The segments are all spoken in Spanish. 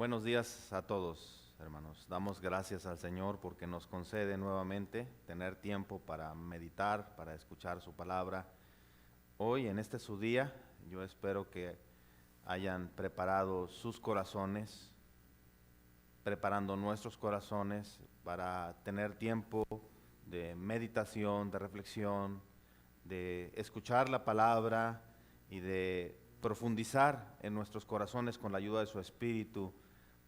Buenos días a todos, hermanos. Damos gracias al Señor porque nos concede nuevamente tener tiempo para meditar, para escuchar su palabra. Hoy, en este su día, yo espero que hayan preparado sus corazones, preparando nuestros corazones para tener tiempo de meditación, de reflexión, de escuchar la palabra y de profundizar en nuestros corazones con la ayuda de su Espíritu,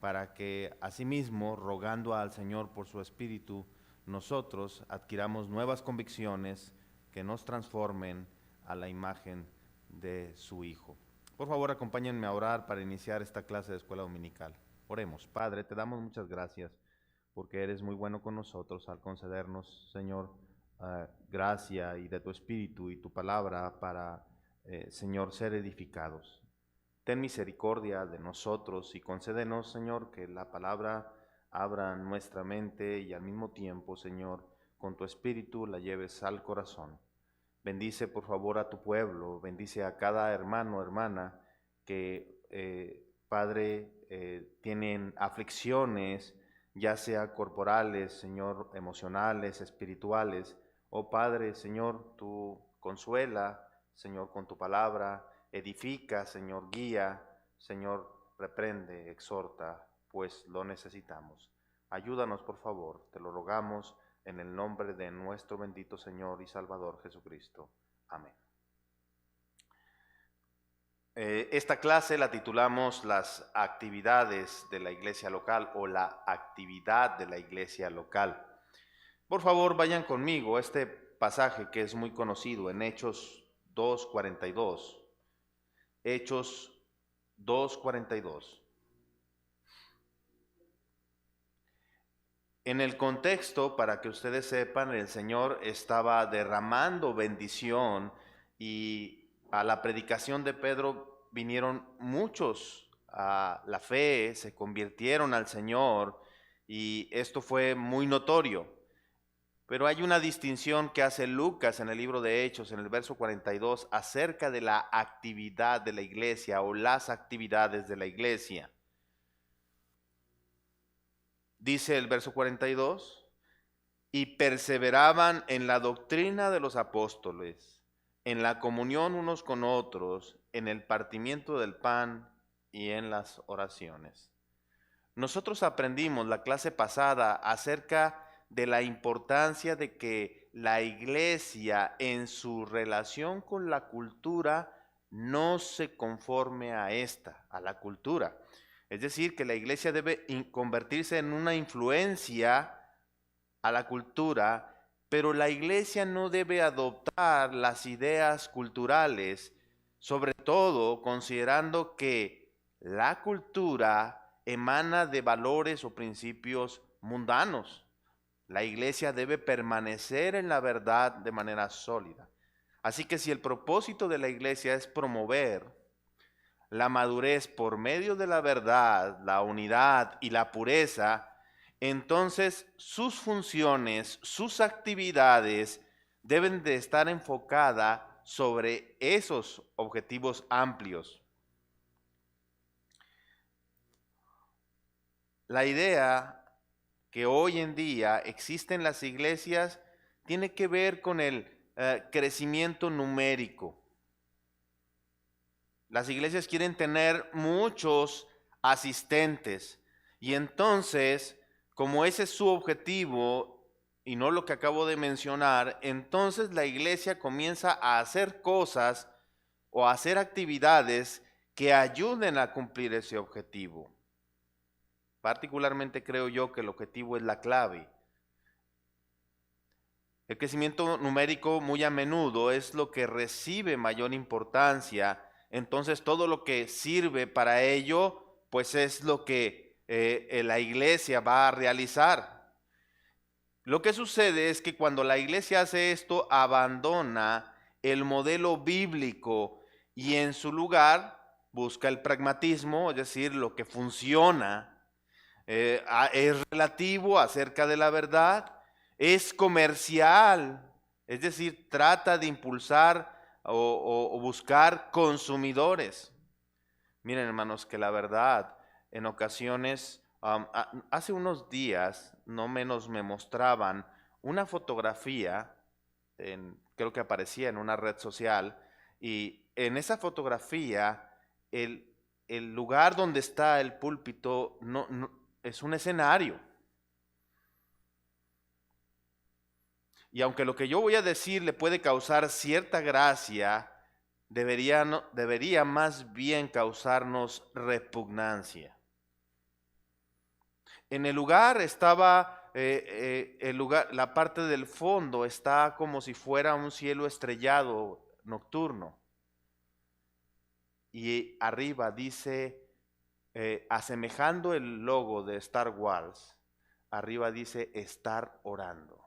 para que asimismo, rogando al Señor por su Espíritu, nosotros adquiramos nuevas convicciones que nos transformen a la imagen de su Hijo. Por favor, acompáñenme a orar para iniciar esta clase de escuela dominical. Oremos. Padre, te damos muchas gracias porque eres muy bueno con nosotros al concedernos, Señor, gracia y de tu Espíritu y tu palabra para, Señor, ser edificados. Ten misericordia de nosotros y concédenos, Señor, que la palabra abra nuestra mente y al mismo tiempo, Señor, con tu Espíritu la lleves al corazón. Bendice, por favor, a tu pueblo, bendice a cada hermano, hermana que, Padre, tienen aflicciones, ya sea corporales, Señor, emocionales, espirituales. Oh Padre, Señor, tú consuela, Señor, con tu palabra, edifica, Señor, guía, Señor, reprende, exhorta, pues lo necesitamos. Ayúdanos, por favor, te lo rogamos en el nombre de nuestro bendito Señor y Salvador Jesucristo. Amén. Esta clase la titulamos Las actividades de la iglesia local o la actividad de la iglesia local. Por favor, vayan conmigo a este pasaje que es muy conocido en Hechos 2:42. Hechos 2:42. En el contexto, para que ustedes sepan, el Señor estaba derramando bendición y a la predicación de Pedro vinieron muchos a la fe, se convirtieron al Señor y esto fue muy notorio. Pero hay una distinción que hace Lucas en el libro de Hechos, en el verso 42, acerca de la actividad de la iglesia o las actividades de la iglesia. Dice el verso 42, y perseveraban en la doctrina de los apóstoles, en la comunión unos con otros, en el partimiento del pan y en las oraciones. Nosotros aprendimos la clase pasada acerca de la importancia de que la iglesia en su relación con la cultura no se conforme a esta, a la cultura. Es decir, que la iglesia debe convertirse en una influencia a la cultura, pero la iglesia no debe adoptar las ideas culturales, sobre todo considerando que la cultura emana de valores o principios mundanos. La iglesia debe permanecer en la verdad de manera sólida. Así que si el propósito de la iglesia es promover la madurez por medio de la verdad, la unidad y la pureza, entonces sus funciones, sus actividades deben de estar enfocadas sobre esos objetivos amplios. La idea que hoy en día existe en las iglesias tiene que ver con el crecimiento numérico. Las iglesias quieren tener muchos asistentes y entonces, como ese es su objetivo y no lo que acabo de mencionar, entonces la iglesia comienza a hacer cosas o a hacer actividades que ayuden a cumplir ese objetivo. Particularmente creo yo que el objetivo es la clave. El crecimiento numérico muy a menudo es lo que recibe mayor importancia. Entonces todo lo que sirve para ello, pues es lo que la iglesia va a realizar. Lo que sucede es que cuando la iglesia hace esto, abandona el modelo bíblico y en su lugar busca el pragmatismo, es decir, lo que funciona, es relativo acerca de la verdad, es comercial, es decir, trata de impulsar o buscar consumidores. Miren, hermanos, que la verdad en ocasiones, hace unos días, no menos me mostraban una fotografía, creo que aparecía en una red social, y en esa fotografía el lugar donde está el púlpito es un escenario. Y aunque lo que yo voy a decir le puede causar cierta gracia, debería más bien causarnos repugnancia. En el lugar estaba, la parte del fondo está como si fuera un cielo estrellado nocturno. Y arriba dice, asemejando el logo de Star Wars, arriba dice estar orando.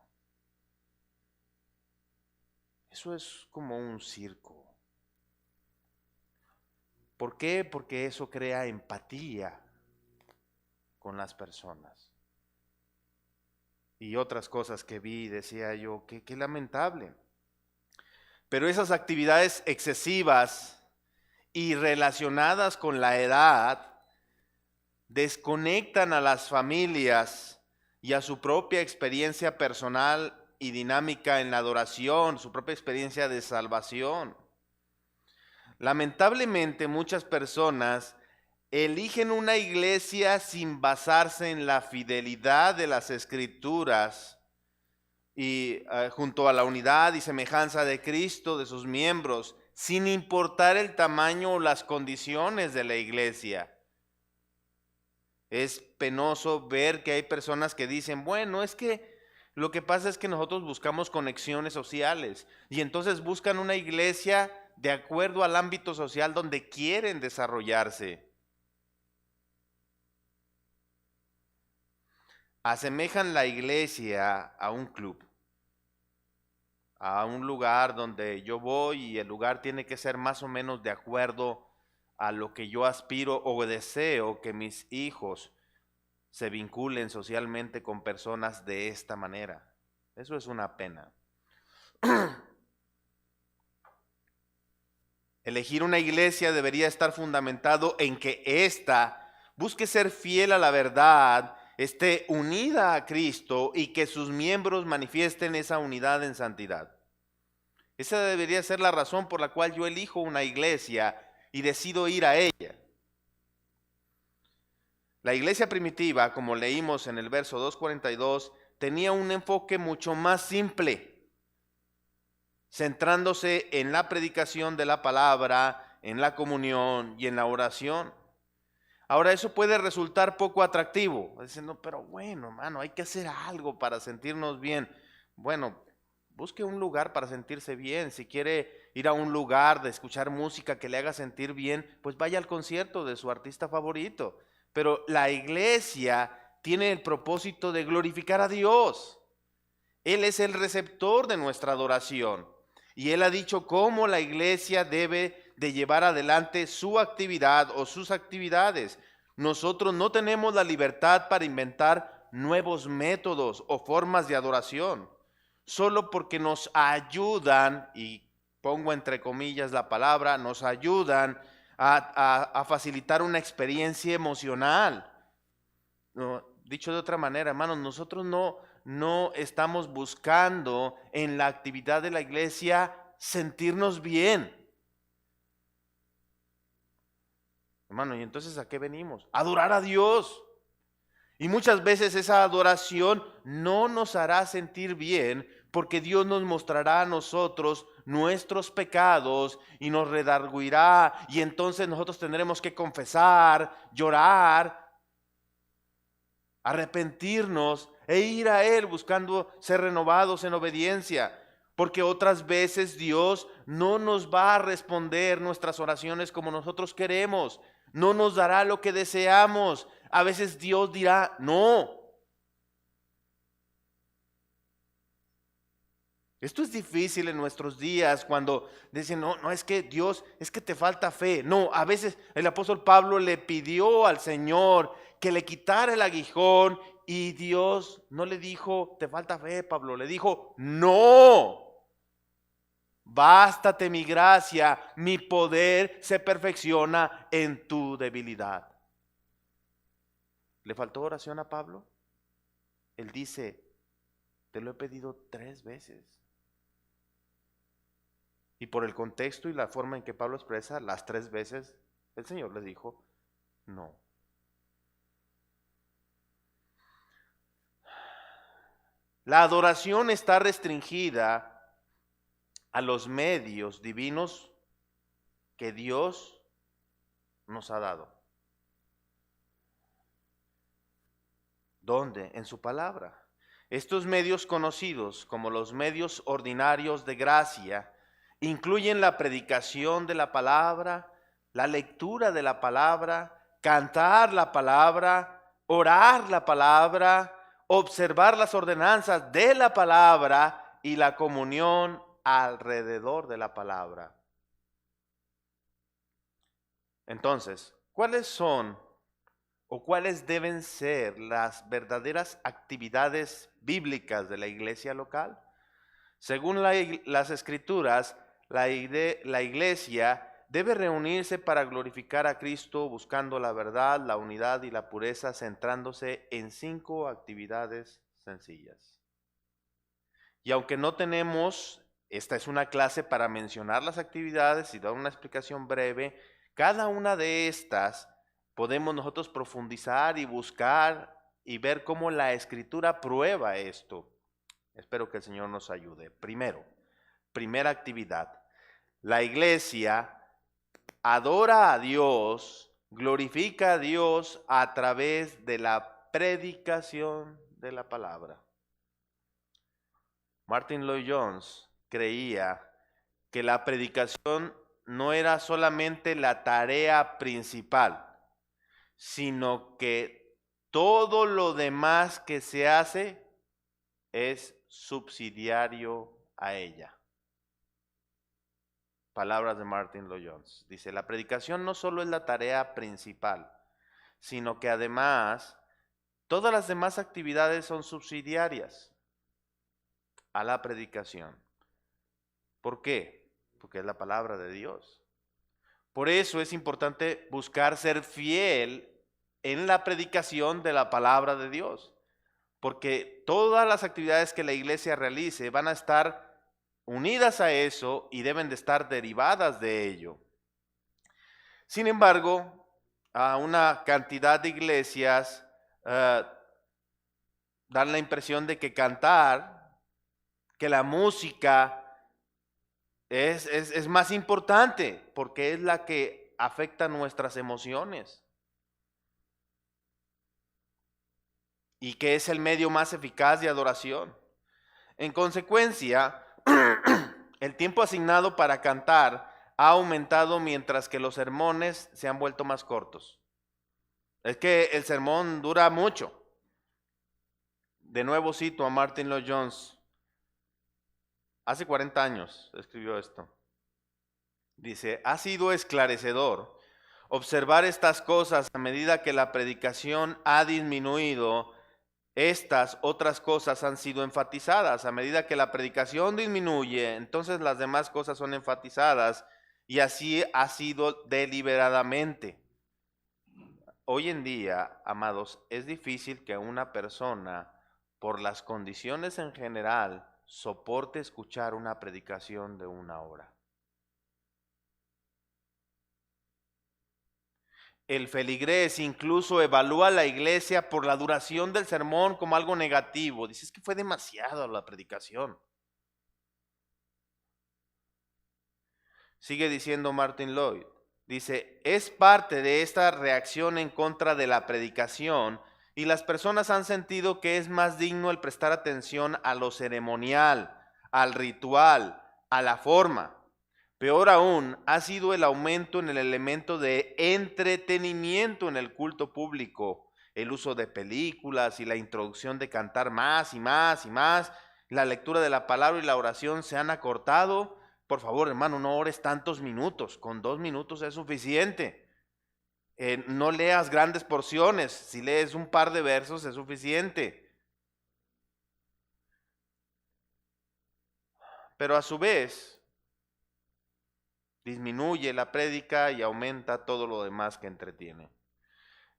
Eso es como un circo. ¿Por qué? Porque eso crea empatía con las personas. Y otras cosas que vi, decía yo, qué lamentable. Pero esas actividades excesivas y relacionadas con la edad desconectan a las familias y a su propia experiencia personal y dinámica en la adoración, su propia experiencia de salvación. Lamentablemente muchas personas eligen una iglesia sin basarse en la fidelidad de las Escrituras y junto a la unidad y semejanza de Cristo, de sus miembros, sin importar el tamaño o las condiciones de la iglesia. Es penoso ver que hay personas que dicen, bueno, es que lo que pasa es que nosotros buscamos conexiones sociales y entonces buscan una iglesia de acuerdo al ámbito social donde quieren desarrollarse. Asemejan la iglesia a un club, a un lugar donde yo voy y el lugar tiene que ser más o menos de acuerdo a lo que yo aspiro o deseo que mis hijos se vinculen socialmente con personas de esta manera. Eso es una pena. Elegir una iglesia debería estar fundamentado en que ésta busque ser fiel a la verdad, esté unida a Cristo y que sus miembros manifiesten esa unidad en santidad. Esa debería ser la razón por la cual yo elijo una iglesia y decido ir a ella. La iglesia primitiva, como leímos en el verso 2:42, tenía un enfoque mucho más simple, centrándose en la predicación de la palabra, en la comunión y en la oración. Ahora eso puede resultar poco atractivo. Dicen, no, pero bueno, hermano, hay que hacer algo para sentirnos bien. Bueno, busque un lugar para sentirse bien. Si quiere ir a un lugar de escuchar música que le haga sentir bien, pues vaya al concierto de su artista favorito. Pero la iglesia tiene el propósito de glorificar a Dios. Él es el receptor de nuestra adoración. Y Él ha dicho cómo la iglesia debe de llevar adelante su actividad o sus actividades. Nosotros no tenemos la libertad para inventar nuevos métodos o formas de adoración, solo porque nos ayudan, y pongo entre comillas la palabra, nos ayudan a facilitar una experiencia emocional. No, dicho de otra manera, hermanos, nosotros no estamos buscando en la actividad de la iglesia sentirnos bien. Hermano, ¿y entonces a qué venimos? A adorar a Dios. Y muchas veces esa adoración no nos hará sentir bien porque Dios nos mostrará a nosotros nuestros pecados y nos redarguirá. Y entonces nosotros tendremos que confesar, llorar, arrepentirnos e ir a Él buscando ser renovados en obediencia. Porque otras veces Dios no nos va a responder nuestras oraciones como nosotros queremos. No nos dará lo que deseamos. A veces Dios dirá no. Esto es difícil en nuestros días cuando dicen, no es que Dios, es que te falta fe. No, a veces el apóstol Pablo le pidió al Señor que le quitara el aguijón y Dios no le dijo, te falta fe, Pablo, le dijo, no. Bástate mi gracia, mi poder se perfecciona en tu debilidad. ¿Le faltó oración a Pablo? Él dice, te lo he pedido 3 veces. Y por el contexto y la forma en que Pablo expresa, las 3 veces, el Señor le dijo, no. La adoración está restringida a los medios divinos que Dios nos ha dado. ¿Dónde? En su palabra. Estos medios conocidos como los medios ordinarios de gracia incluyen la predicación de la palabra, la lectura de la palabra, cantar la palabra, orar la palabra, observar las ordenanzas de la palabra y la comunión alrededor de la palabra. Entonces, ¿cuáles son o cuáles deben ser las verdaderas actividades bíblicas de la iglesia local? Según las Escrituras, la iglesia debe reunirse para glorificar a Cristo, buscando la verdad, la unidad y la pureza, centrándose en 5 actividades sencillas. Y aunque no tenemos, esta es una clase para mencionar las actividades y dar una explicación breve, cada una de estas podemos nosotros profundizar y buscar y ver cómo la Escritura prueba esto. Espero que el Señor nos ayude. Primera actividad. La iglesia adora a Dios, glorifica a Dios a través de la predicación de la palabra. Martin Lloyd-Jones creía que la predicación no era solamente la tarea principal, sino que todo lo demás que se hace es subsidiario a ella. Palabras de Martin Lloyd-Jones. Dice, la predicación no solo es la tarea principal, sino que además todas las demás actividades son subsidiarias a la predicación. ¿Por qué? Porque es la palabra de Dios. Por eso es importante buscar ser fiel en la predicación de la palabra de Dios. Porque todas las actividades que la iglesia realice van a estar unidas a eso y deben de estar derivadas de ello. Sin embargo, a una cantidad de iglesias dan la impresión de que cantar, que la música es más importante porque es la que afecta nuestras emociones y que es el medio más eficaz de adoración. En consecuencia, el tiempo asignado para cantar ha aumentado mientras que los sermones se han vuelto más cortos. Es que el sermón dura mucho. De nuevo cito a Martin Lloyd-Jones. Hace 40 años escribió esto. Dice, ha sido esclarecedor observar estas cosas a medida que la predicación ha disminuido. Estas otras cosas han sido enfatizadas. A medida que la predicación disminuye, entonces las demás cosas son enfatizadas, y así ha sido deliberadamente. Hoy en día, amados, es difícil que una persona, por las condiciones en general, soporte escuchar una predicación de 1 hora. El feligrés incluso evalúa a la iglesia por la duración del sermón como algo negativo. Dice, es que fue demasiado la predicación. Sigue diciendo Martin Lloyd. Dice, es parte de esta reacción en contra de la predicación, y las personas han sentido que es más digno el prestar atención a lo ceremonial, al ritual, a la forma. Peor aún, ha sido el aumento en el elemento de entretenimiento en el culto público, el uso de películas y la introducción de cantar más y más y más. La lectura de la palabra y la oración se han acortado. Por favor, hermano, no ores tantos minutos, con 2 minutos es suficiente. No leas grandes porciones, si lees un par de versos es suficiente. Pero a su vez, disminuye la prédica y aumenta todo lo demás que entretiene.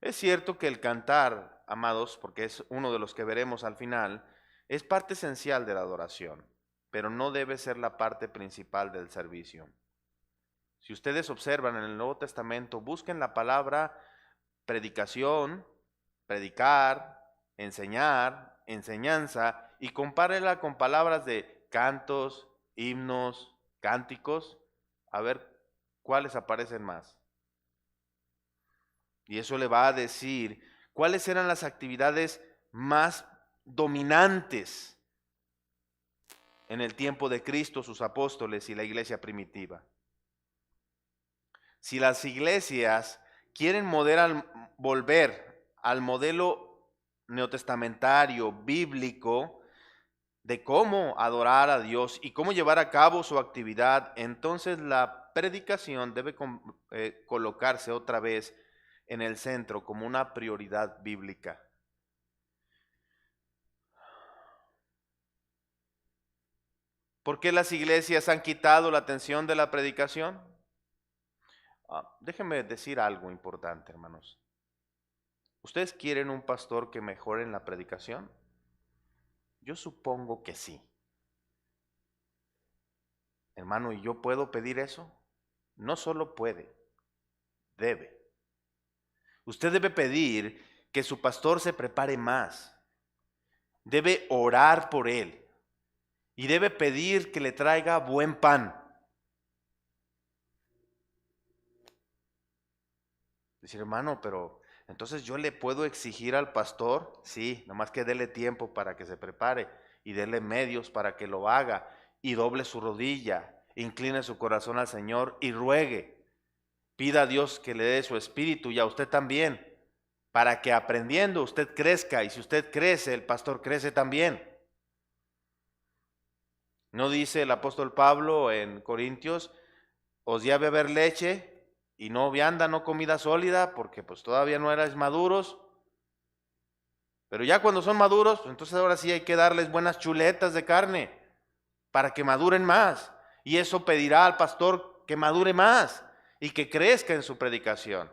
Es cierto que el cantar, amados, porque es uno de los que veremos al final, es parte esencial de la adoración, pero no debe ser la parte principal del servicio. Si ustedes observan en el Nuevo Testamento, busquen la palabra predicación, predicar, enseñar, enseñanza, y compárenla con palabras de cantos, himnos, cánticos, a ver cuáles aparecen más. Y eso le va a decir cuáles eran las actividades más dominantes en el tiempo de Cristo, sus apóstoles y la iglesia primitiva. Si las iglesias quieren volver al modelo neotestamentario, bíblico, de cómo adorar a Dios y cómo llevar a cabo su actividad, entonces la predicación debe colocarse otra vez en el centro como una prioridad bíblica. ¿Por qué las iglesias han quitado la atención de la predicación? Déjenme decir algo importante, hermanos. ¿Ustedes quieren un pastor que mejore en la predicación? Yo supongo que sí. Hermano, ¿y yo puedo pedir eso? No solo puede, debe. Usted debe pedir que su pastor se prepare más. Debe orar por él. Y debe pedir que le traiga buen pan. Decir, hermano, pero entonces yo le puedo exigir al pastor, sí, nomás que dele tiempo para que se prepare y dele medios para que lo haga y doble su rodilla, incline su corazón al Señor y ruegue. Pida a Dios que le dé su espíritu y a usted también, para que aprendiendo usted crezca, y si usted crece, el pastor crece también. ¿No dice el apóstol Pablo en Corintios, os di a beber leche y no vianda, no comida sólida, porque pues todavía no erais maduros? Pero ya cuando son maduros, pues entonces ahora sí hay que darles buenas chuletas de carne para que maduren más. Y eso pedirá al pastor que madure más y que crezca en su predicación.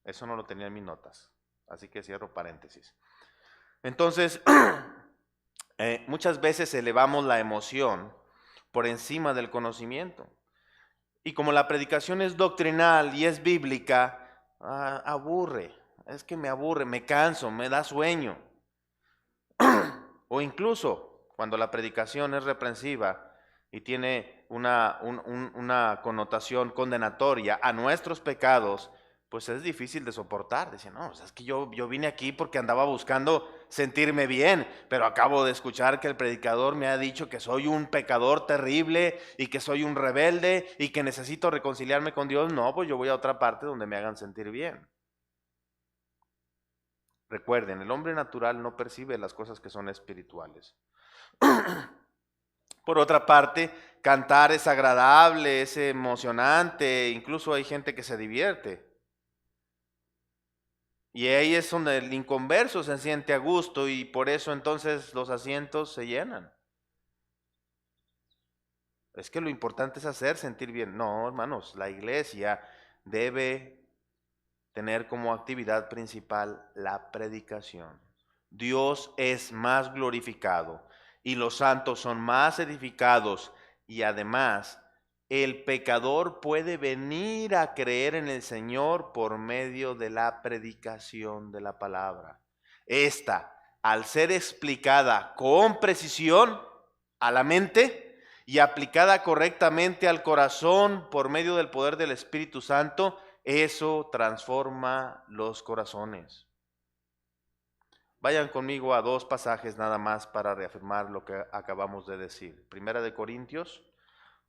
Eso no lo tenía en mis notas, así que cierro paréntesis. Entonces, muchas veces elevamos la emoción por encima del conocimiento. Y como la predicación es doctrinal y es bíblica, aburre. Es que me aburre, me canso, me da sueño. O incluso cuando la predicación es reprensiva y tiene una connotación condenatoria a nuestros pecados, pues es difícil de soportar. Dice, no, es que yo vine aquí porque andaba buscando sentirme bien, pero acabo de escuchar que el predicador me ha dicho que soy un pecador terrible y que soy un rebelde y que necesito reconciliarme con Dios. No, pues yo voy a otra parte donde me hagan sentir bien. Recuerden, el hombre natural no percibe las cosas que son espirituales. Por otra parte, cantar es agradable, es emocionante, incluso hay gente que se divierte. Y ahí es donde el inconverso se siente a gusto y por eso entonces los asientos se llenan. Es que lo importante es hacer sentir bien. No, hermanos, la iglesia debe tener como actividad principal la predicación. Dios es más glorificado y los santos son más edificados, y además el pecador puede venir a creer en el Señor por medio de la predicación de la palabra. Esta, al ser explicada con precisión a la mente y aplicada correctamente al corazón por medio del poder del Espíritu Santo, eso transforma los corazones. Vayan conmigo a dos pasajes nada más para reafirmar lo que acabamos de decir. Primera de Corintios,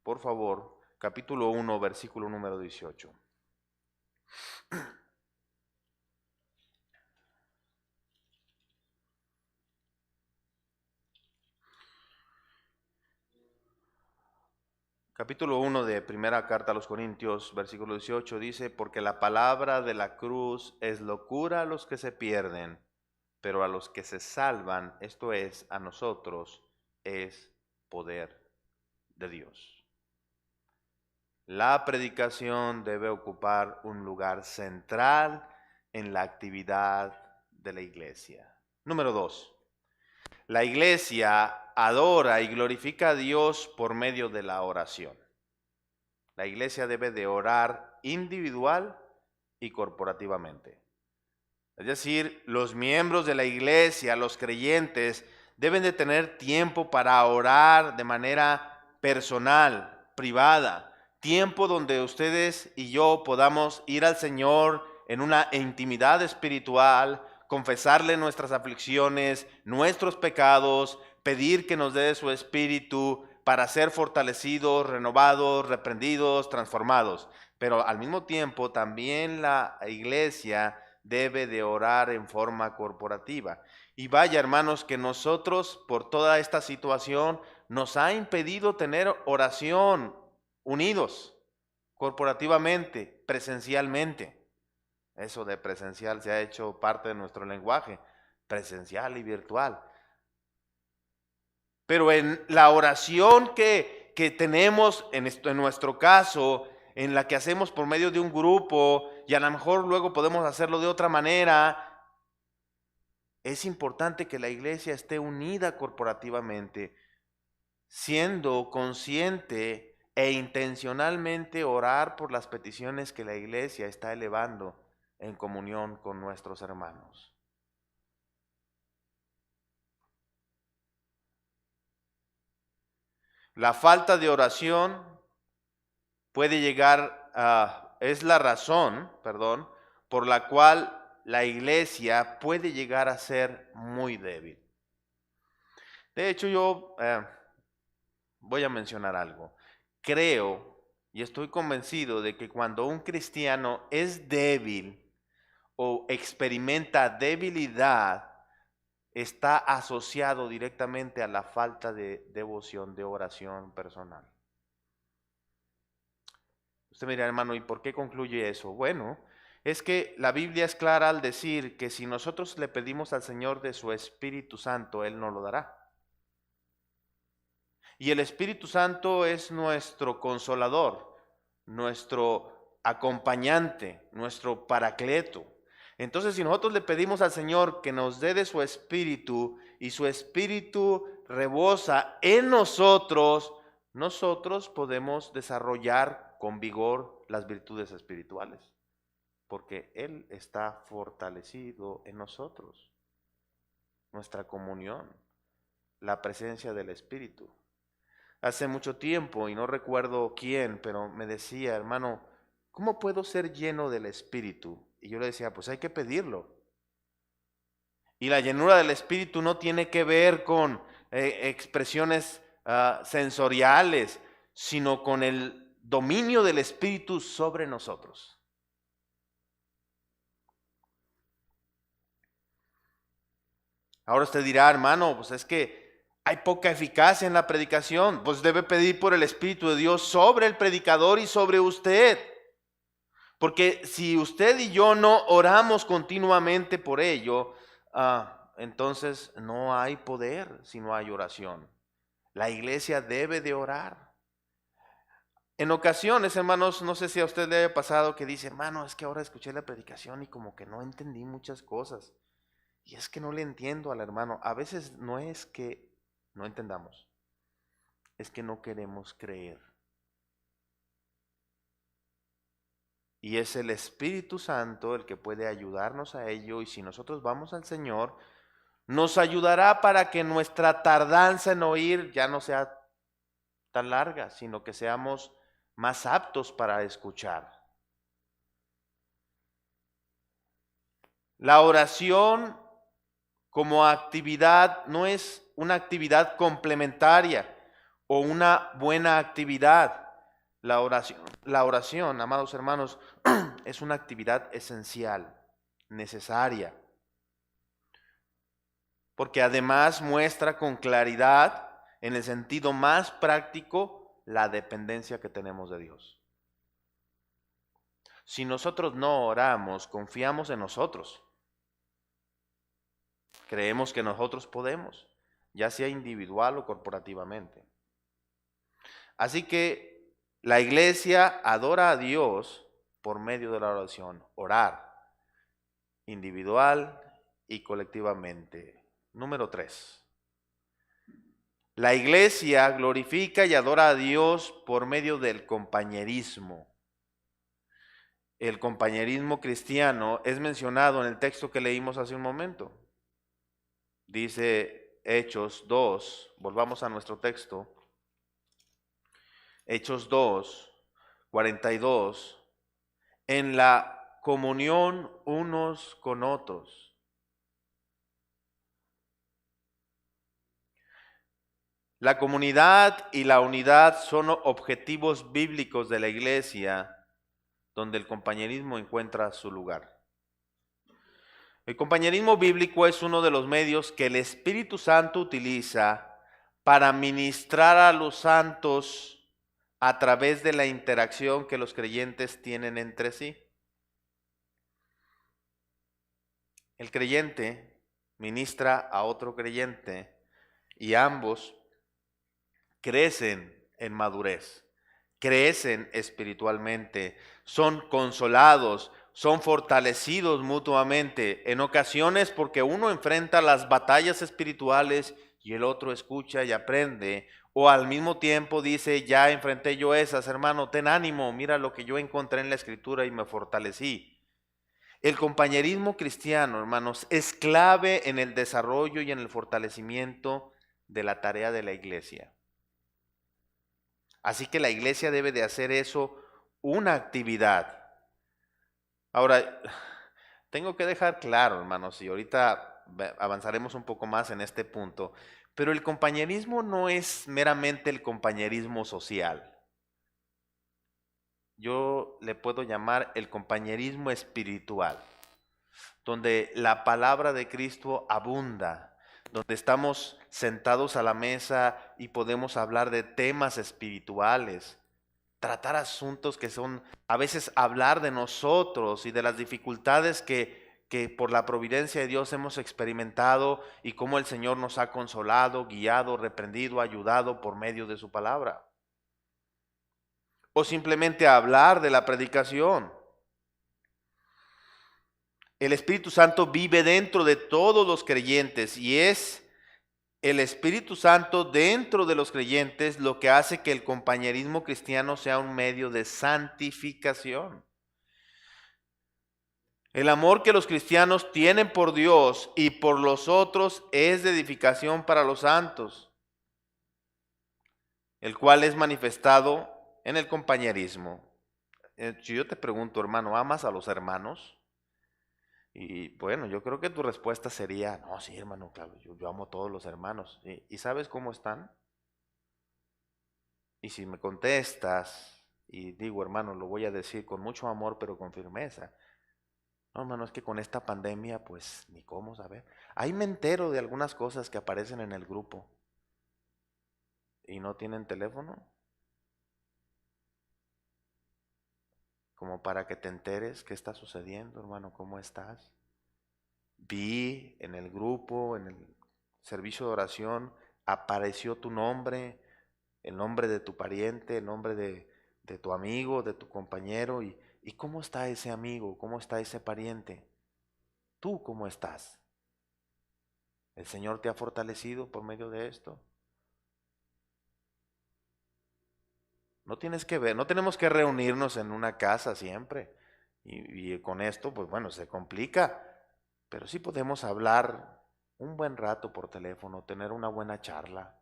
por favor, capítulo 1, versículo número 18. Capítulo 1 de primera carta a los Corintios, versículo 18, dice, porque la palabra de la cruz es locura a los que se pierden, pero a los que se salvan, esto es, a nosotros, es poder de Dios. La predicación debe ocupar un lugar central en la actividad de la iglesia. Número 2. La iglesia adora y glorifica a Dios por medio de la oración. La iglesia debe de orar individual y corporativamente. Es decir, los miembros de la iglesia, los creyentes, deben de tener tiempo para orar de manera personal, privada. Tiempo donde ustedes y yo podamos ir al Señor en una intimidad espiritual, confesarle nuestras aflicciones, nuestros pecados, pedir que nos dé su espíritu para ser fortalecidos, renovados, reprendidos, transformados. Pero al mismo tiempo también la iglesia debe de orar en forma corporativa. Y vaya, hermanos, que nosotros por toda esta situación nos ha impedido tener oración unidos, corporativamente, presencialmente. Eso de presencial se ha hecho parte de nuestro lenguaje, presencial y virtual. Pero en la oración que tenemos en nuestro caso, en la que hacemos por medio de un grupo, y a lo mejor luego podemos hacerlo de otra manera, es importante que la iglesia esté unida corporativamente, siendo consciente e intencionalmente orar por las peticiones que la iglesia está elevando en comunión con nuestros hermanos. La falta de oración puede llegar a, es la razón, por la cual la iglesia puede llegar a ser muy débil. De hecho, yo voy a mencionar algo. Creo y estoy convencido de que cuando un cristiano es débil o experimenta debilidad, está asociado directamente a la falta de devoción, de oración personal. Usted me dirá, hermano, ¿y por qué concluye eso? Bueno, es que la Biblia es clara al decir que si nosotros le pedimos al Señor de su Espíritu Santo, Él nos lo dará. Y el Espíritu Santo es nuestro consolador, nuestro acompañante, nuestro paracleto. Entonces, si nosotros le pedimos al Señor que nos dé de su Espíritu y su Espíritu rebosa en nosotros, nosotros podemos desarrollar con vigor las virtudes espirituales, porque Él está fortalecido en nosotros. Nuestra comunión, la presencia del Espíritu. Hace mucho tiempo, y no recuerdo quién, pero me decía, hermano, ¿cómo puedo ser lleno del Espíritu? Y yo le decía, pues hay que pedirlo. Y la llenura del Espíritu no tiene que ver con expresiones sensoriales, sino con el dominio del Espíritu sobre nosotros. Ahora usted dirá, hermano, pues es que hay poca eficacia en la predicación. Pues debe pedir por el Espíritu de Dios sobre el predicador y sobre usted. Porque si usted y yo no oramos continuamente por ello, entonces no hay poder si no hay oración. La iglesia debe de orar. En ocasiones, hermanos, no sé si a usted le haya pasado que dice, hermano, es que ahora escuché la predicación y como que no entendí muchas cosas. Y es que no le entiendo al hermano. A veces no es que no entendamos, es que no queremos creer. Y es el Espíritu Santo el que puede ayudarnos a ello. Y si nosotros vamos al Señor, nos ayudará para que nuestra tardanza en oír ya no sea tan larga, sino que seamos más aptos para escuchar. La oración como actividad no es una actividad complementaria o una buena actividad. La oración, amados hermanos, es una actividad esencial, necesaria, porque además muestra con claridad, en el sentido más práctico, la dependencia que tenemos de Dios. Si nosotros no oramos, confiamos en nosotros. Creemos que nosotros podemos, ya sea individual o corporativamente. Así que la iglesia adora a Dios por medio de la oración, orar. individual y colectivamente. Número 3. La iglesia glorifica y adora a Dios por medio del compañerismo. El compañerismo cristiano es mencionado en el texto que leímos hace un momento. Dice Hechos 2, volvamos a nuestro texto. Hechos 2, 42, en la comunión unos con otros. La comunidad y la unidad son objetivos bíblicos de la iglesia, donde el compañerismo encuentra su lugar. El compañerismo bíblico es uno de los medios que el Espíritu Santo utiliza para ministrar a los santos a través de la interacción que los creyentes tienen entre sí. El creyente ministra a otro creyente y ambos crecen en madurez, crecen espiritualmente, son consolados, son fortalecidos mutuamente, en ocasiones porque uno enfrenta las batallas espirituales y el otro escucha y aprende, o al mismo tiempo dice, ya enfrenté yo esas, hermano, ten ánimo, mira lo que yo encontré en la Escritura y me fortalecí. El compañerismo cristiano, hermanos, es clave en el desarrollo y en el fortalecimiento de la tarea de la iglesia. Así que la iglesia debe de hacer eso una actividad. Ahora, tengo que dejar claro, hermanos, y ahorita avanzaremos un poco más en este punto, pero el compañerismo no es meramente el compañerismo social. Yo le puedo llamar el compañerismo espiritual, donde la palabra de Cristo abunda, donde estamos sentados a la mesa y podemos hablar de temas espirituales, tratar asuntos que son, a veces hablar de nosotros y de las dificultades que por la providencia de Dios hemos experimentado y cómo el Señor nos ha consolado, guiado, reprendido, ayudado por medio de su palabra. O simplemente hablar de la predicación. El Espíritu Santo vive dentro de todos los creyentes y es el Espíritu Santo dentro de los creyentes lo que hace que el compañerismo cristiano sea un medio de santificación. El amor que los cristianos tienen por Dios y por los otros es de edificación para los santos, el cual es manifestado en el compañerismo. Si yo te pregunto, hermano, ¿amas a los hermanos? Y bueno, yo creo que tu respuesta sería, no, sí, hermano, claro, yo amo a todos los hermanos. ¿Y sabes cómo están? Y si me contestas y digo, hermano, lo voy a decir con mucho amor, pero con firmeza. No, hermano, es que con esta pandemia, pues, ni cómo saber. Ahí me entero de algunas cosas que aparecen en el grupo. ¿Y no tienen teléfono? Como para que te enteres qué está sucediendo, hermano, cómo estás. Vi en el grupo, en el servicio de oración, apareció tu nombre, el nombre de tu pariente, el nombre de tu amigo, de tu compañero. ¿Y cómo está ese amigo? ¿Cómo está ese pariente? ¿Tú cómo estás? ¿El Señor te ha fortalecido por medio de esto? No tienes que ver, no tenemos que reunirnos en una casa siempre. Y con esto, pues bueno, se complica. Pero sí podemos hablar un buen rato por teléfono, tener una buena charla,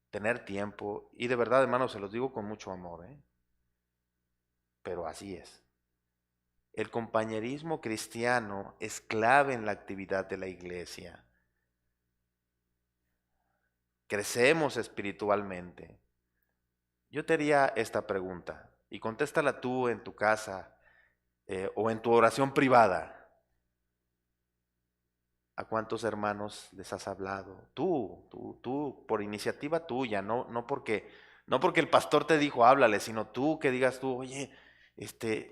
tener tiempo. Y de verdad, hermanos, se los digo con mucho amor, ¿eh? Pero así es. El compañerismo cristiano es clave en la actividad de la iglesia. Crecemos espiritualmente. Yo te haría esta pregunta y contéstala tú en tu casa o en tu oración privada. ¿A cuántos hermanos les has hablado? Tú, por iniciativa tuya, no porque el pastor te dijo háblale, sino tú que digas tú, oye,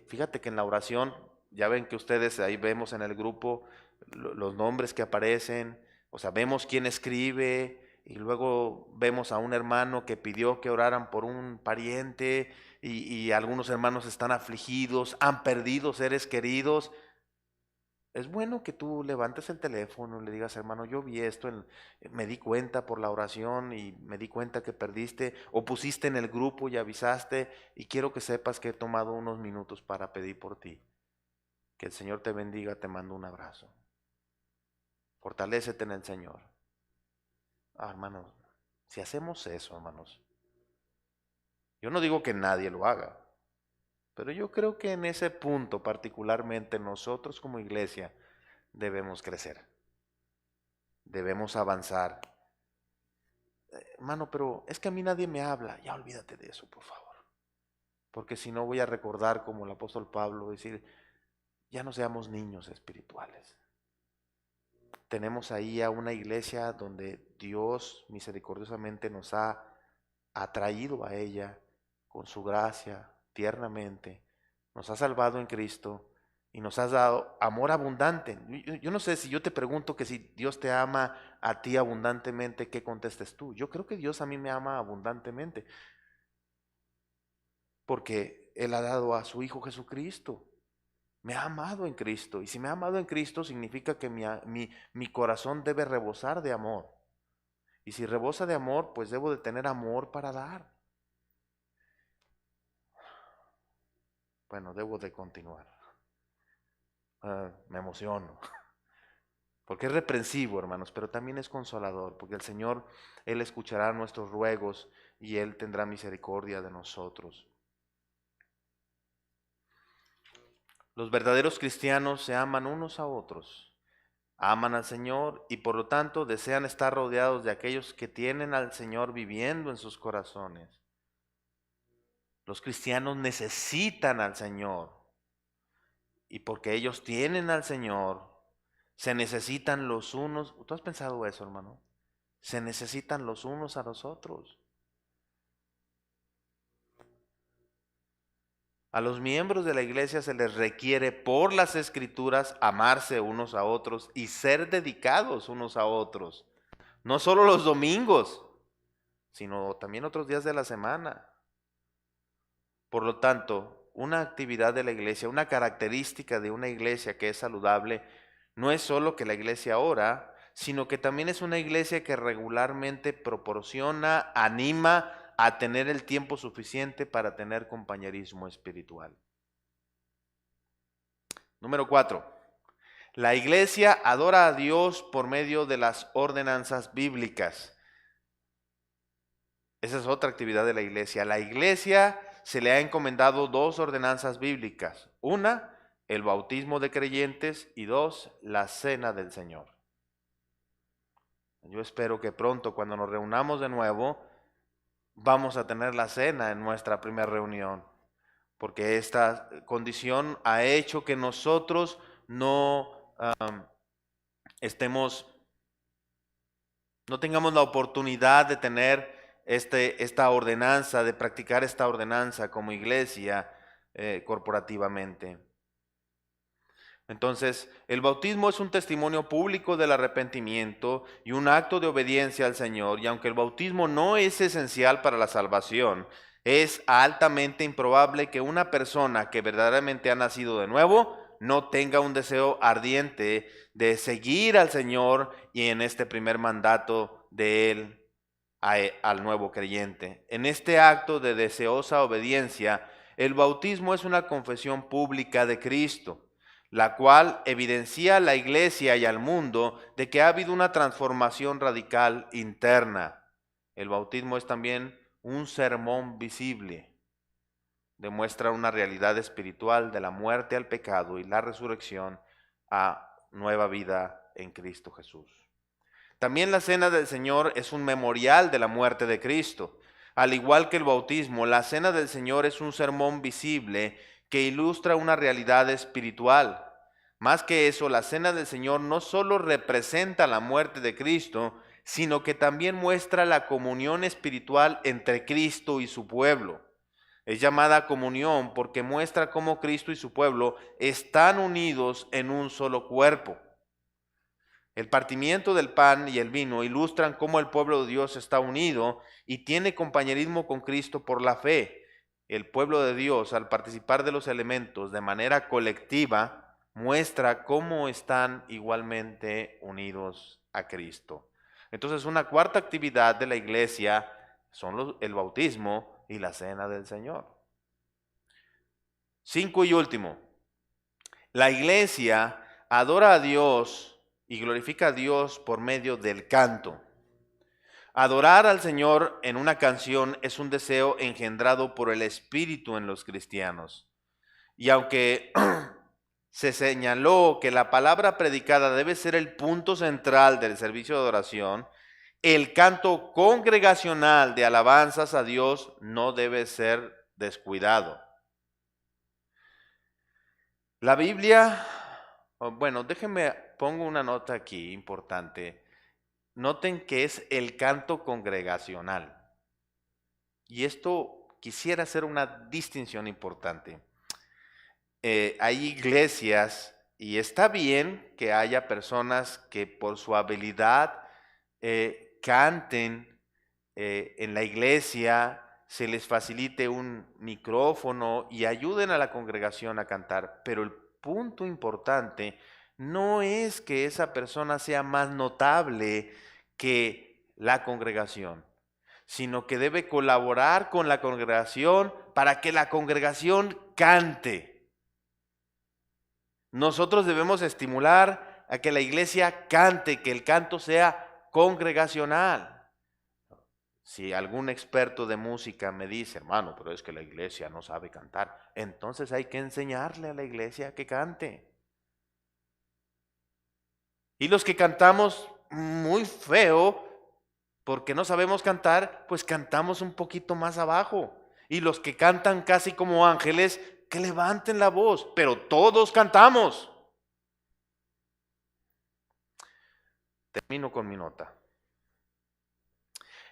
fíjate que en la oración, ya ven que ustedes ahí vemos en el grupo los nombres que aparecen, o sea, vemos quién escribe y luego vemos a un hermano que pidió que oraran por un pariente y algunos hermanos están afligidos, han perdido seres queridos. es bueno que tú levantes el teléfono y le digas, hermano, yo vi esto, me di cuenta por la oración y me di cuenta que perdiste, o pusiste en el grupo y avisaste, y quiero que sepas que he tomado unos minutos para pedir por ti. Que el Señor te bendiga, te mando un abrazo. Fortalécete en el Señor. Hermanos, si hacemos eso, hermanos, yo no digo que nadie lo haga, pero yo creo que en ese punto particularmente nosotros como iglesia debemos crecer, debemos avanzar. Hermano, pero es que a mí nadie me habla. Ya olvídate de eso, por favor. Porque si no voy a recordar como el apóstol Pablo, decir, ya no seamos niños espirituales. Tenemos ahí a una iglesia donde Dios misericordiosamente nos ha atraído a ella con su gracia, tiernamente. Nos ha salvado en Cristo y nos has dado amor abundante. Yo no sé si yo te pregunto que si Dios te ama a ti abundantemente, ¿qué contestes tú? Yo creo que Dios a mí me ama abundantemente porque Él ha dado a su Hijo Jesucristo. Me ha amado en Cristo. Y si me ha amado en Cristo, significa que mi corazón debe rebosar de amor. Y si rebosa de amor, pues debo de tener amor para dar. Bueno, debo de continuar. Me emociono. Porque es reprensivo, hermanos, pero también es consolador. Porque el Señor, Él escuchará nuestros ruegos y Él tendrá misericordia de nosotros. Los verdaderos cristianos se aman unos a otros, aman al Señor y por lo tanto desean estar rodeados de aquellos que tienen al Señor viviendo en sus corazones. Los cristianos necesitan al Señor y porque ellos tienen al Señor, se necesitan los unos. ¿Tú has pensado eso, hermano? Se necesitan los unos a los otros. A los miembros de la iglesia se les requiere por las Escrituras amarse unos a otros y ser dedicados unos a otros. No solo los domingos, sino también otros días de la semana. Por lo tanto, una actividad de la iglesia, una característica de una iglesia que es saludable, no es solo que la iglesia ora, sino que también es una iglesia que regularmente proporciona, anima a tener el tiempo suficiente para tener compañerismo espiritual. Número 4. La iglesia adora a Dios por medio de las ordenanzas bíblicas. Esa es otra actividad de la iglesia. A la iglesia se le ha encomendado 2 ordenanzas bíblicas. Una, el bautismo de creyentes y 2, la cena del Señor. Yo espero que pronto, cuando nos reunamos de nuevo, vamos a tener la cena en nuestra primera reunión, porque esta condición ha hecho que nosotros no tengamos la oportunidad de tener esta ordenanza, de practicar esta ordenanza como iglesia corporativamente. Entonces, el bautismo es un testimonio público del arrepentimiento y un acto de obediencia al Señor, y aunque el bautismo no es esencial para la salvación, es altamente improbable que una persona que verdaderamente ha nacido de nuevo no tenga un deseo ardiente de seguir al Señor y en este primer mandato de Él al nuevo creyente. En este acto de deseosa obediencia, el bautismo es una confesión pública de Cristo, la cual evidencia a la iglesia y al mundo de que ha habido una transformación radical interna. El bautismo es también un sermón visible. Demuestra una realidad espiritual de la muerte al pecado y la resurrección a nueva vida en Cristo Jesús. También la cena del Señor es un memorial de la muerte de Cristo. Al igual que el bautismo, la cena del Señor es un sermón visible que ilustra una realidad espiritual. Más que eso, la cena del Señor no solo representa la muerte de Cristo, sino que también muestra la comunión espiritual entre Cristo y su pueblo. Es llamada comunión porque muestra cómo Cristo y su pueblo están unidos en un solo cuerpo. El partimiento del pan y el vino ilustran cómo el pueblo de Dios está unido y tiene compañerismo con Cristo por la fe. El pueblo de Dios, al participar de los elementos de manera colectiva, muestra cómo están igualmente unidos a Cristo. Entonces, una cuarta actividad de la iglesia son el bautismo y la cena del Señor. 5 y último, la iglesia adora a Dios y glorifica a Dios por medio del canto. Adorar al Señor en una canción es un deseo engendrado por el Espíritu en los cristianos. Y aunque se señaló que la palabra predicada debe ser el punto central del servicio de adoración, el canto congregacional de alabanzas a Dios no debe ser descuidado. La Biblia, pongo una nota aquí importante. Noten que es el canto congregacional. Y esto quisiera hacer una distinción importante. Hay iglesias, y está bien que haya personas que por su habilidad canten en la iglesia, se les facilite un micrófono y ayuden a la congregación a cantar. Pero el punto importante no es que esa persona sea más notable que la congregación, sino que debe colaborar con la congregación para que la congregación cante. Nosotros debemos estimular a que la iglesia cante, que el canto sea congregacional. Si algún experto de música me dice, hermano, pero es que la iglesia no sabe cantar, entonces hay que enseñarle a la iglesia que cante. Y los que cantamos muy feo, porque no sabemos cantar, pues cantamos un poquito más abajo. Y los que cantan casi como ángeles, que levanten la voz, pero todos cantamos. Termino con mi nota.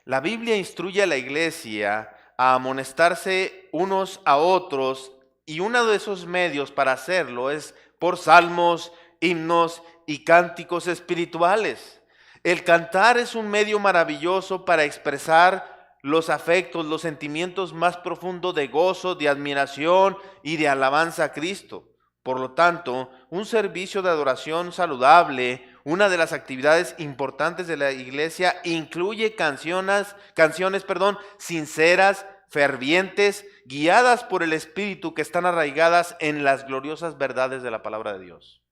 La Biblia instruye a la iglesia a amonestarse unos a otros, y uno de esos medios para hacerlo es por salmos, himnos y cánticos espirituales. El cantar es un medio maravilloso para expresar los afectos, los sentimientos más profundos de gozo, de admiración y de alabanza a Cristo. Por lo tanto, un servicio de adoración saludable, una de las actividades importantes de la iglesia, incluye canciones, sinceras, fervientes, guiadas por el Espíritu, que están arraigadas en las gloriosas verdades de la palabra de Dios.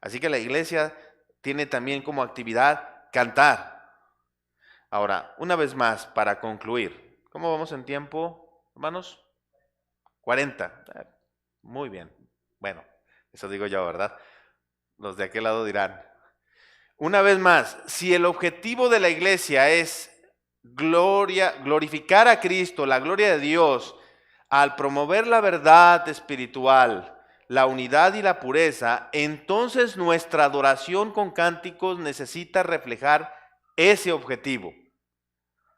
Así que la iglesia tiene también como actividad cantar. Ahora, una vez más, para concluir, ¿cómo vamos en tiempo, hermanos? 40. Muy bien. Bueno, eso digo yo, ¿verdad? Los de aquel lado dirán. Una vez más, si el objetivo de la iglesia es glorificar a Cristo, la gloria de Dios, al promover la verdad espiritual, la unidad y la pureza, entonces nuestra adoración con cánticos necesita reflejar ese objetivo.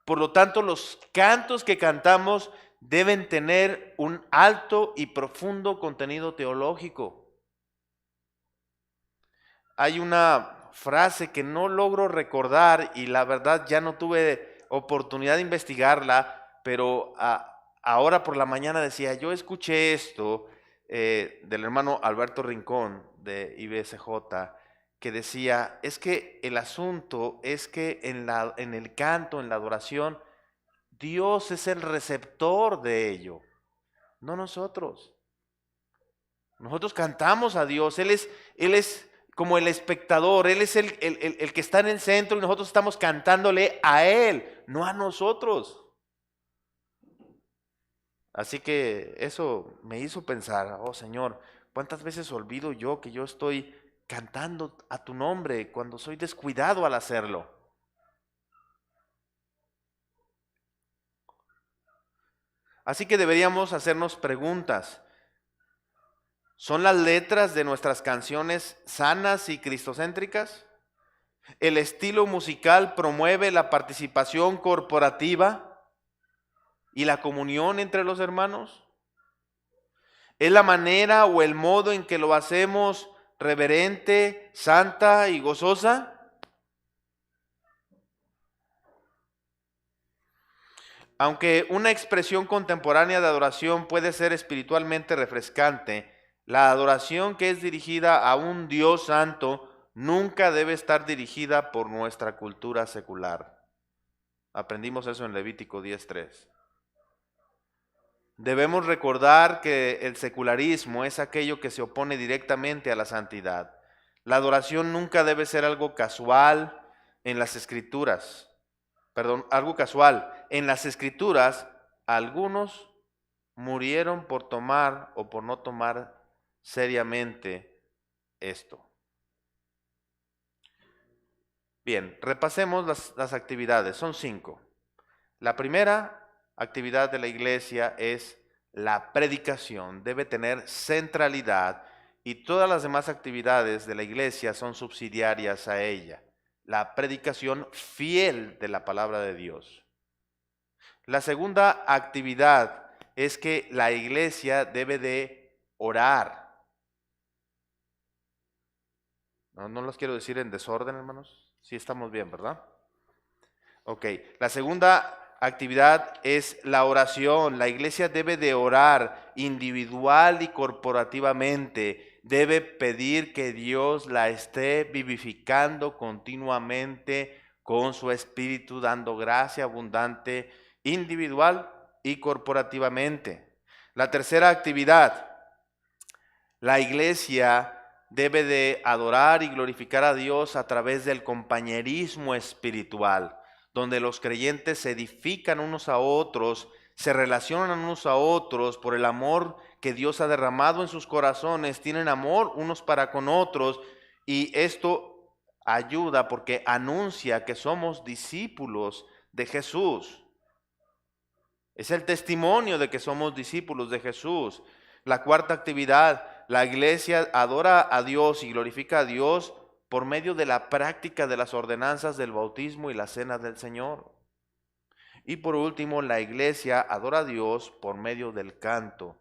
Por lo tanto, los cantos que cantamos deben tener un alto y profundo contenido teológico. Hay una frase que no logro recordar y la verdad ya no tuve oportunidad de investigarla, pero ahora por la mañana decía, yo escuché esto del hermano Alberto Rincón de IBSJ, que decía, es que el asunto es que en el canto, en la adoración, Dios es el receptor de ello, no nosotros. Nosotros cantamos a Dios, Él es como el espectador, Él es el que está en el centro y nosotros estamos cantándole a Él, no a nosotros. Así que eso me hizo pensar, oh Señor, ¿cuántas veces olvido yo que yo estoy cantando a tu nombre cuando soy descuidado al hacerlo? Así que deberíamos hacernos preguntas. ¿Son las letras de nuestras canciones sanas y cristocéntricas? ¿El estilo musical promueve la participación corporativa y la comunión entre los hermanos? ¿Es la manera o el modo en que lo hacemos reverente, santa y gozosa? Aunque una expresión contemporánea de adoración puede ser espiritualmente refrescante, La adoración que es dirigida a un Dios santo nunca debe estar dirigida por nuestra cultura secular. Aprendimos eso en Levítico 10:3. Debemos recordar que el secularismo es aquello que se opone directamente a la santidad. La adoración nunca debe ser algo casual en las escrituras. Algo casual. En las escrituras, algunos murieron por tomar o por no tomar seriamente esto. Bien, repasemos las actividades. Son 5. La primera actividad de la iglesia es la predicación. Debe tener centralidad y todas las demás actividades de la iglesia son subsidiarias a ella. La predicación fiel de la palabra de Dios. La segunda actividad es que la iglesia debe de orar. No los quiero decir en desorden, hermanos. Sí estamos bien, ¿verdad? Ok, la segunda actividad es la oración. La iglesia debe de orar individual y corporativamente. Debe pedir que Dios la esté vivificando continuamente con su espíritu, dando gracia abundante individual y corporativamente. La tercera actividad, la iglesia debe de adorar y glorificar a Dios a través del compañerismo espiritual, donde los creyentes se edifican unos a otros, se relacionan unos a otros por el amor que Dios ha derramado en sus corazones, tienen amor unos para con otros, y esto ayuda porque anuncia que somos discípulos de Jesús. Es el testimonio de que somos discípulos de Jesús. La cuarta actividad, la iglesia adora a Dios y glorifica a Dios por medio de la práctica de las ordenanzas del bautismo y la cena del Señor. Y por último, la iglesia adora a Dios por medio del canto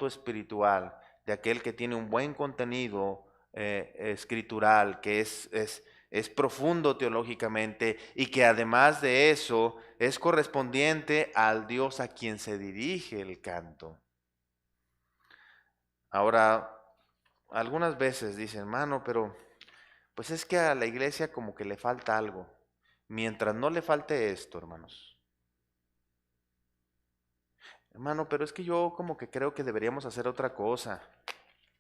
espiritual, de aquel que tiene un buen contenido escritural, que es profundo teológicamente y que además de eso es correspondiente al Dios a quien se dirige el canto. Ahora, algunas veces dicen, hermano, pero pues es que a la iglesia como que le falta algo. Mientras no le falte esto, hermanos. Hermano, pero es que yo como que creo que deberíamos hacer otra cosa.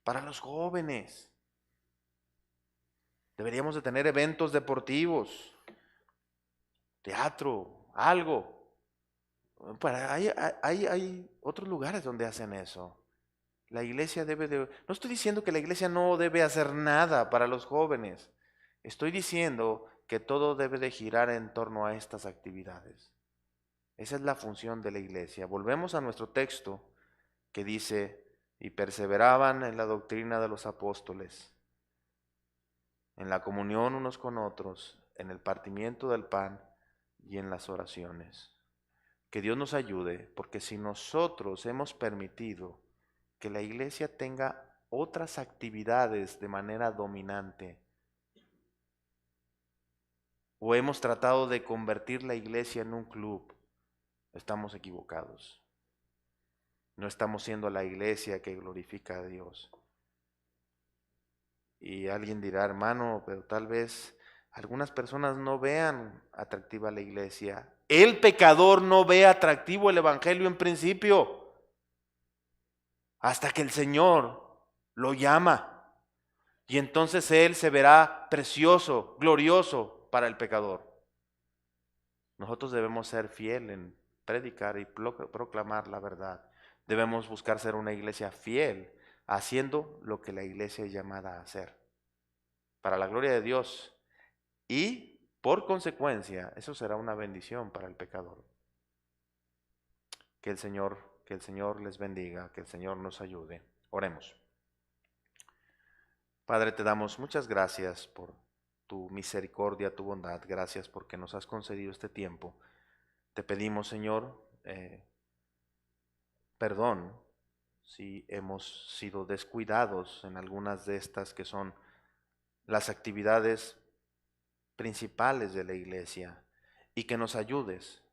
Para los jóvenes. Deberíamos de tener eventos deportivos, teatro, algo. Hay otros lugares donde hacen eso. La iglesia debe de... No estoy diciendo que la iglesia no debe hacer nada para los jóvenes. Estoy diciendo que todo debe de girar en torno a estas actividades. Esa es la función de la iglesia. Volvemos a nuestro texto que dice, y perseveraban en la doctrina de los apóstoles, en la comunión unos con otros, en el partimiento del pan y en las oraciones. Que Dios nos ayude, porque si nosotros hemos permitido que la iglesia tenga otras actividades de manera dominante, o hemos tratado de convertir la iglesia en un club, estamos equivocados. No estamos siendo la iglesia que glorifica a Dios. Y alguien dirá, hermano, pero tal vez algunas personas no vean atractiva la iglesia. El pecador no ve atractivo el evangelio en principio, hasta que el Señor lo llama. Y entonces Él se verá precioso, glorioso para el pecador. Nosotros debemos ser fieles en predicar y proclamar la verdad. Debemos buscar ser una iglesia fiel, haciendo lo que la iglesia es llamada a hacer, para la gloria de Dios. Y por consecuencia, eso será una bendición para el pecador. Que el Señor les bendiga, que el Señor nos ayude. Oremos. Padre, te damos muchas gracias por tu misericordia, tu bondad. Gracias porque nos has concedido este tiempo. Te pedimos, Señor, perdón si hemos sido descuidados en algunas de estas que son las actividades principales de la iglesia, y que nos ayudes.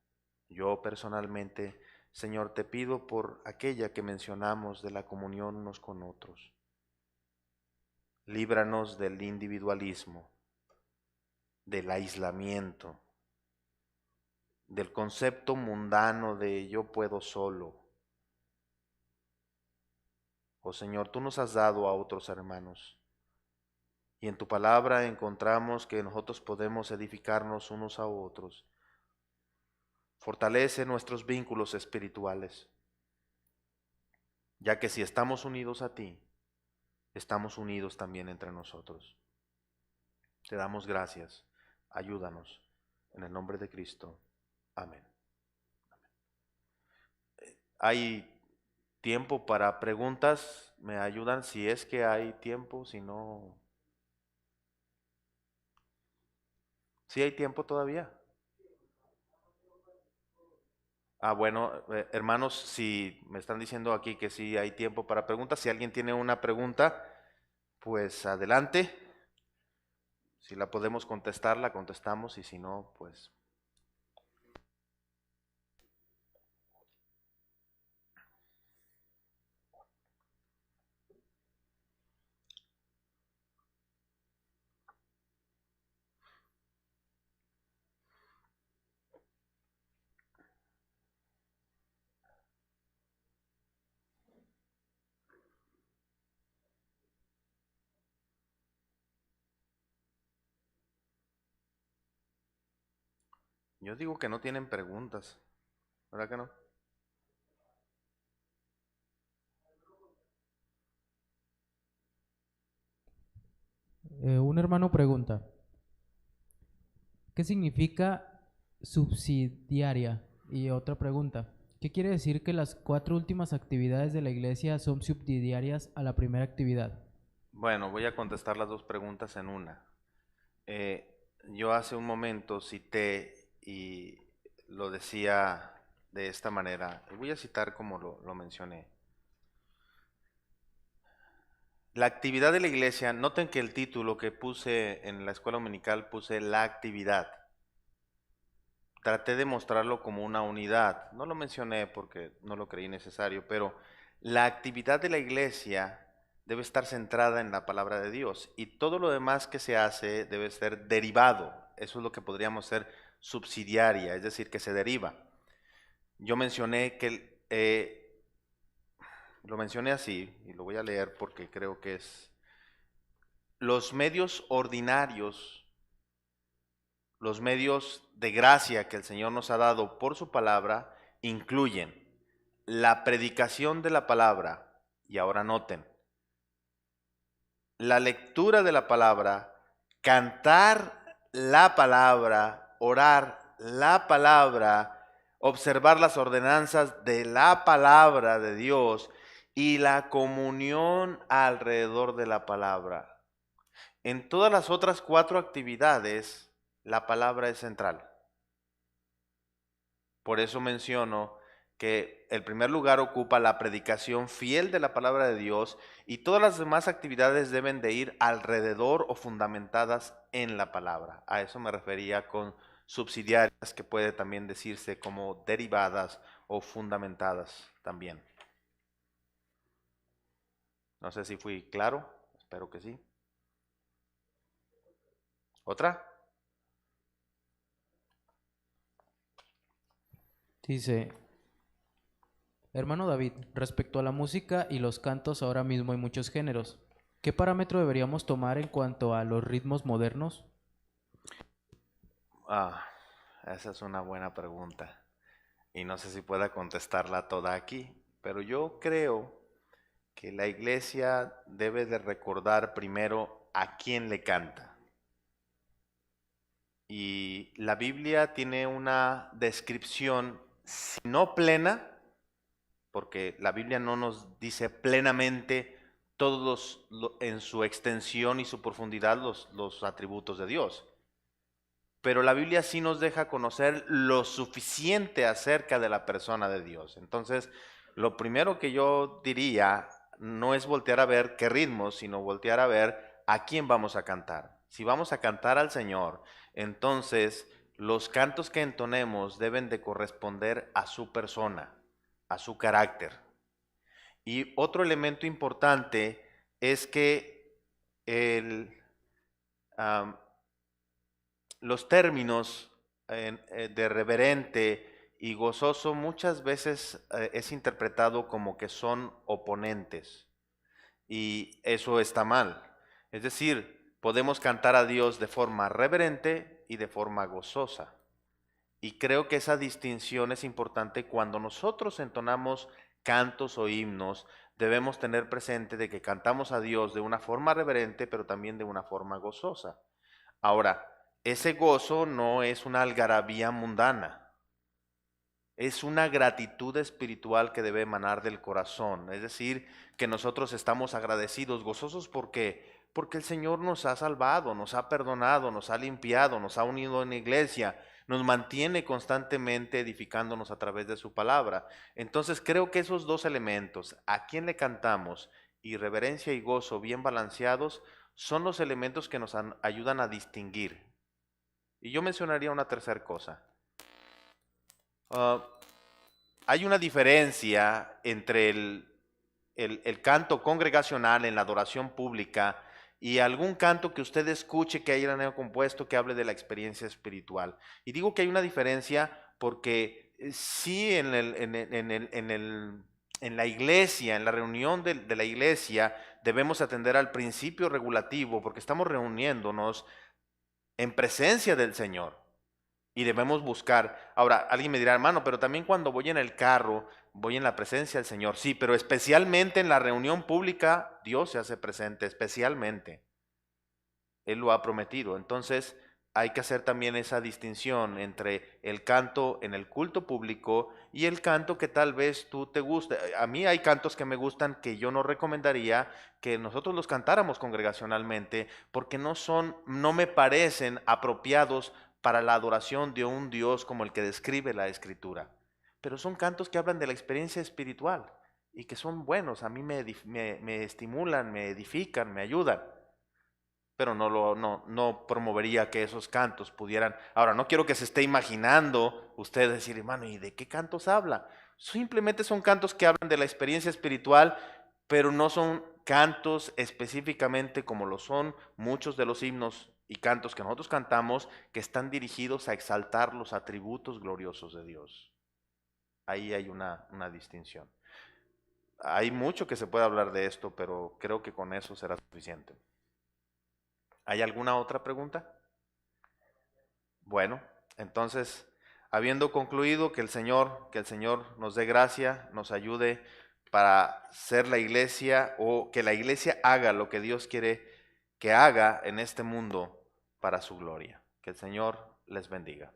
Yo personalmente Señor, te pido por aquella que mencionamos de la comunión unos con otros. Líbranos del individualismo, del aislamiento, del concepto mundano de yo puedo solo. Oh Señor, tú nos has dado a otros hermanos y en tu palabra encontramos que nosotros podemos edificarnos unos a otros. Fortalece nuestros vínculos espirituales, ya que si estamos unidos a ti, estamos unidos también entre nosotros. Te damos gracias, ayúdanos, en el nombre de Cristo. Amén. ¿Hay tiempo para preguntas? ¿Me ayudan si es que hay tiempo? Si no... ¿Sí hay tiempo todavía? Bueno, hermanos, si me están diciendo aquí que sí hay tiempo para preguntas, si alguien tiene una pregunta, pues adelante. Si la podemos contestar, la contestamos y si no, pues... Yo digo que no tienen preguntas, ¿verdad que no? Un hermano pregunta, ¿qué significa subsidiaria? Y otra pregunta, ¿qué quiere decir que las 4 últimas actividades de la iglesia son subsidiarias a la primera actividad? Bueno, voy a contestar las dos preguntas en una. Yo hace un momento cité y lo decía de esta manera. Voy a citar como lo mencioné. La actividad de la iglesia, noten que el título que puse en la escuela dominical puse la actividad. Traté de mostrarlo como una unidad. No lo mencioné porque no lo creí necesario, pero la actividad de la iglesia debe estar centrada en la palabra de Dios y todo lo demás que se hace debe ser derivado. Eso es lo que podríamos ser subsidiaria, es decir, que se deriva. Yo mencioné que lo mencioné así y lo voy a leer porque creo que es los medios ordinarios, los medios de gracia que el Señor nos ha dado por su palabra incluyen la predicación de la palabra, y ahora noten, la lectura de la palabra, cantar la palabra, orar la palabra, observar las ordenanzas de la palabra de Dios y la comunión alrededor de la palabra. En todas las otras 4 actividades, la palabra es central. Por eso menciono que el primer lugar ocupa la predicación fiel de la palabra de Dios y todas las demás actividades deben de ir alrededor o fundamentadas en la palabra. A eso me refería con subsidiarias, que puede también decirse como derivadas o fundamentadas también. No sé si fui claro, espero que sí. ¿Otra? Dice, hermano David, respecto a la música y los cantos, ahora mismo hay muchos géneros. ¿Qué parámetro deberíamos tomar en cuanto a los ritmos modernos? Esa es una buena pregunta y no sé si pueda contestarla toda aquí, pero yo creo que la iglesia debe de recordar primero a quién le canta. Y la Biblia tiene una descripción, si no plena, porque la Biblia no nos dice plenamente todos en su extensión y su profundidad los atributos de Dios. Pero la Biblia sí nos deja conocer lo suficiente acerca de la persona de Dios. Entonces, lo primero que yo diría no es voltear a ver qué ritmo, sino voltear a ver a quién vamos a cantar. Si vamos a cantar al Señor, entonces los cantos que entonemos deben de corresponder a su persona. a su carácter. Y otro elemento importante es que los términos de reverente y gozoso muchas veces es interpretado como que son oponentes, y eso está mal. Es decir, podemos cantar a Dios de forma reverente y de forma gozosa. Y creo que esa distinción es importante cuando nosotros entonamos cantos o himnos. Debemos tener presente de que cantamos a Dios de una forma reverente, pero también de una forma gozosa. Ahora, ese gozo no es una algarabía mundana, es una gratitud espiritual que debe emanar del corazón. Es decir, que nosotros estamos agradecidos, gozosos, porque el Señor nos ha salvado, nos ha perdonado, nos ha limpiado, nos ha unido en la iglesia, nos mantiene constantemente edificándonos a través de su palabra. Entonces creo que esos dos elementos, a quien le cantamos y reverencia y gozo bien balanceados, son los elementos que nos ayudan a distinguir. Y yo mencionaría una tercera cosa. Hay una diferencia entre el canto congregacional en la adoración pública y algún canto que usted escuche que hayan compuesto que hable de la experiencia espiritual. Y digo que hay una diferencia porque sí en la iglesia, en la reunión de la iglesia, debemos atender al principio regulativo porque estamos reuniéndonos en presencia del Señor. Y debemos buscar. Ahora, alguien me dirá, hermano, pero también cuando voy en el carro, voy en la presencia del Señor. Sí, pero especialmente en la reunión pública, Dios se hace presente, especialmente. Él lo ha prometido. Entonces, hay que hacer también esa distinción entre el canto en el culto público y el canto que tal vez tú te guste. A mí hay cantos que me gustan que yo no recomendaría que nosotros los cantáramos congregacionalmente porque no me parecen apropiados para la adoración de un Dios como el que describe la Escritura. Pero son cantos que hablan de la experiencia espiritual y que son buenos, a mí me estimulan, me edifican, me ayudan. Pero no promovería que esos cantos pudieran. Ahora, no quiero que se esté imaginando usted decir, hermano, ¿y de qué cantos habla? Simplemente son cantos que hablan de la experiencia espiritual, pero no son cantos específicamente como lo son muchos de los himnos y cantos que nosotros cantamos, que están dirigidos a exaltar los atributos gloriosos de Dios. Ahí hay una distinción. Hay mucho que se puede hablar de esto, pero creo que con eso será suficiente. ¿Hay alguna otra pregunta? Bueno, entonces, habiendo concluido que el Señor nos dé gracia, nos ayude para ser la iglesia, o que la iglesia haga lo que Dios quiere que haga en este mundo para su gloria. Que el Señor les bendiga.